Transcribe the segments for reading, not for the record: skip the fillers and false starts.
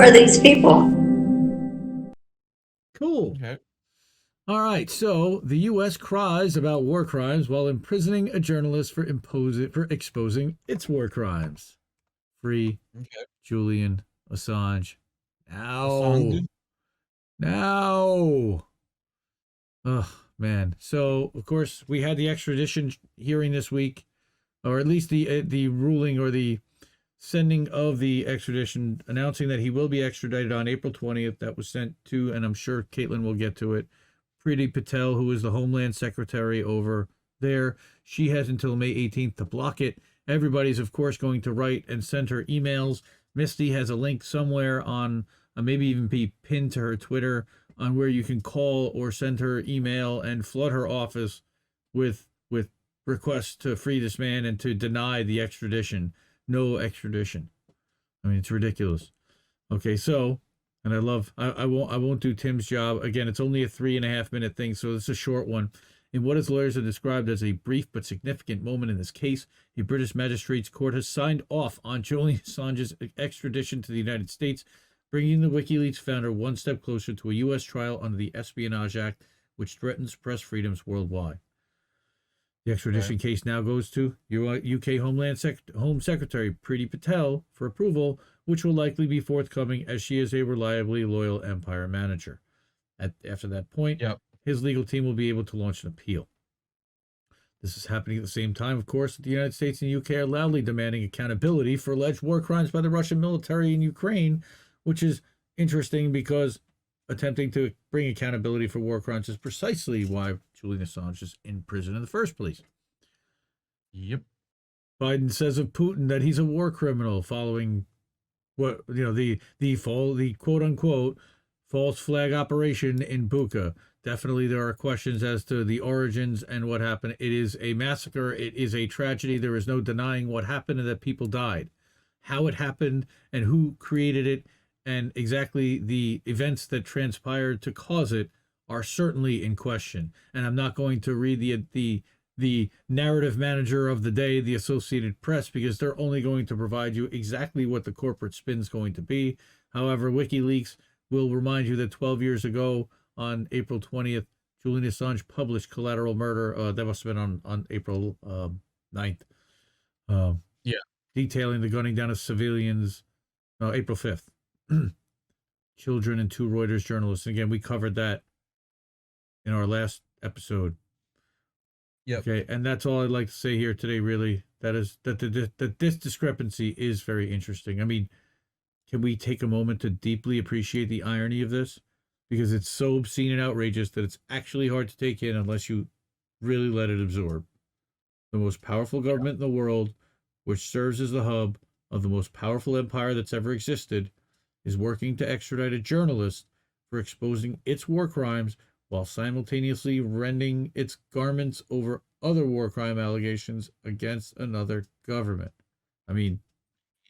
are these people? Cool. Okay. All right. So the U.S. cries about war crimes while imprisoning a journalist for exposing its war crimes. Free Okay. Julian Assange. Assange. Now. Now. Oh, man. So, of course, we had the extradition hearing this week, or at least the ruling or the sending of the extradition, announcing that he will be extradited on April 20th. That was sent to, and I'm sure Caitlin will get to it, Priti Patel, who is the Homeland Secretary over there. She has until May 18th to block it. Everybody's, of course, going to write and send her emails. Misty has a link somewhere on, maybe even be pinned to her Twitter, on where you can call or send her email and flood her office with requests to free this man and to deny the extradition. No extradition. I mean, it's ridiculous. Okay, so, and I won't do Tim's job again. It's only a 3.5 minute thing, so it's a short one. In what his lawyers have described as a brief but significant moment in this case, a British magistrate's court has signed off on Julian Assange's extradition to the United States, bringing the WikiLeaks founder one step closer to a U.S. trial under the Espionage Act, which threatens press freedoms worldwide. The extradition case now goes to UK Home Secretary Priti Patel for approval, which will likely be forthcoming as she is a reliably loyal Empire manager. After that point, his legal team will be able to launch an appeal. This is happening at the same time, of course, that the United States and UK are loudly demanding accountability for alleged war crimes by the Russian military in Ukraine, which is interesting because attempting to bring accountability for war crimes is precisely why Julian Assange is in prison in the first place. Yep. Biden says of Putin that he's a war criminal following what, the quote unquote false flag operation in Bucha. Definitely there are questions as to the origins and what happened. It is a massacre. It is a tragedy. There is no denying what happened and that people died. How it happened and who created it and exactly the events that transpired to cause it are certainly in question. And I'm not going to read the narrative manager of the day, the Associated Press, because they're only going to provide you exactly what the corporate spin's going to be. However, WikiLeaks will remind you that 12 years ago on April 20th, Julian Assange published Collateral Murder. That must have been on April 9th. Detailing the gunning down of civilians. April 5th. Children and 2 Reuters journalists. Again, we covered that in our last episode. Yep. Okay, and that's all I'd like to say here today, really. That this discrepancy is very interesting. I mean, can we take a moment to deeply appreciate the irony of this? Because it's so obscene and outrageous that it's actually hard to take in unless you really let it absorb. The most powerful government in the world, which serves as the hub of the most powerful empire that's ever existed, is working to extradite a journalist for exposing its war crimes while simultaneously rending its garments over other war crime allegations against another government. I mean,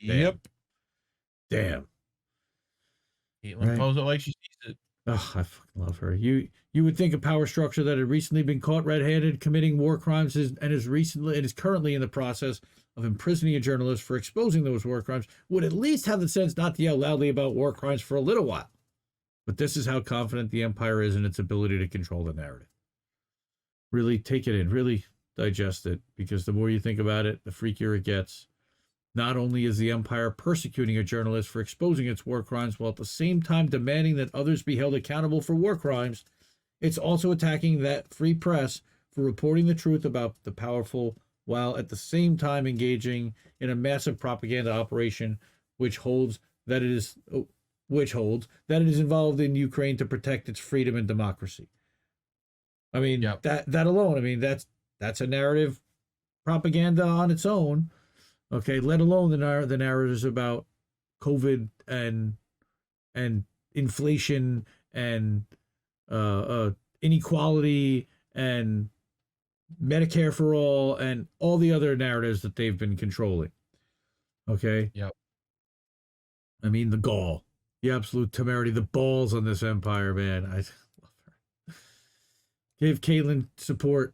damn. Caitlin pose it like she sees it. Oh, I fucking love her. You would think a power structure that had recently been caught red-handed committing war crimes and is currently in the process of imprisoning a journalist for exposing those war crimes would at least have the sense not to yell loudly about war crimes for a little while. But this is how confident the empire is in its ability to control the narrative. Really take it in, really digest it, because the more you think about it, the freakier it gets. Not only is the empire persecuting a journalist for exposing its war crimes while at the same time demanding that others be held accountable for war crimes, it's also attacking that free press for reporting the truth about the powerful while at the same time engaging in a massive propaganda operation which holds that it is involved in Ukraine to protect its freedom and democracy. I mean, that alone, I mean, that's a narrative propaganda on its own. Okay, let alone the narratives about COVID and inflation and inequality and Medicare for all and all the other narratives that they've been controlling. Okay? Yep. I mean, the gall, the absolute temerity, the balls on this empire, man. I love her. Give Caitlin support.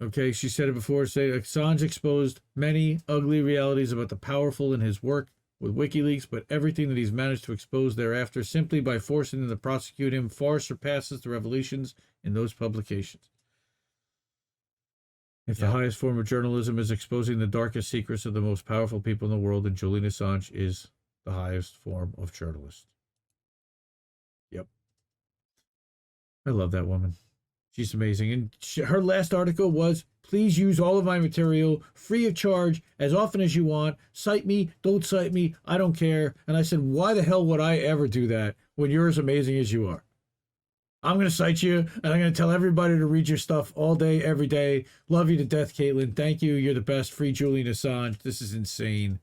Okay, she said it before. Say Assange exposed many ugly realities about the powerful in his work with WikiLeaks, but everything that he's managed to expose thereafter simply by forcing them to prosecute him far surpasses the revelations in those publications. If the highest form of journalism is exposing the darkest secrets of the most powerful people in the world, then Julian Assange is the highest form of journalist. Yep. I love that woman. She's amazing. And her last article was, please use all of my material free of charge as often as you want. Cite me, don't cite me, I don't care. And I said, why the hell would I ever do that when you're as amazing as you are? I'm going to cite you, and I'm going to tell everybody to read your stuff all day, every day. Love you to death, Caitlin. Thank you. You're the best. Free Julian Assange. This is insane.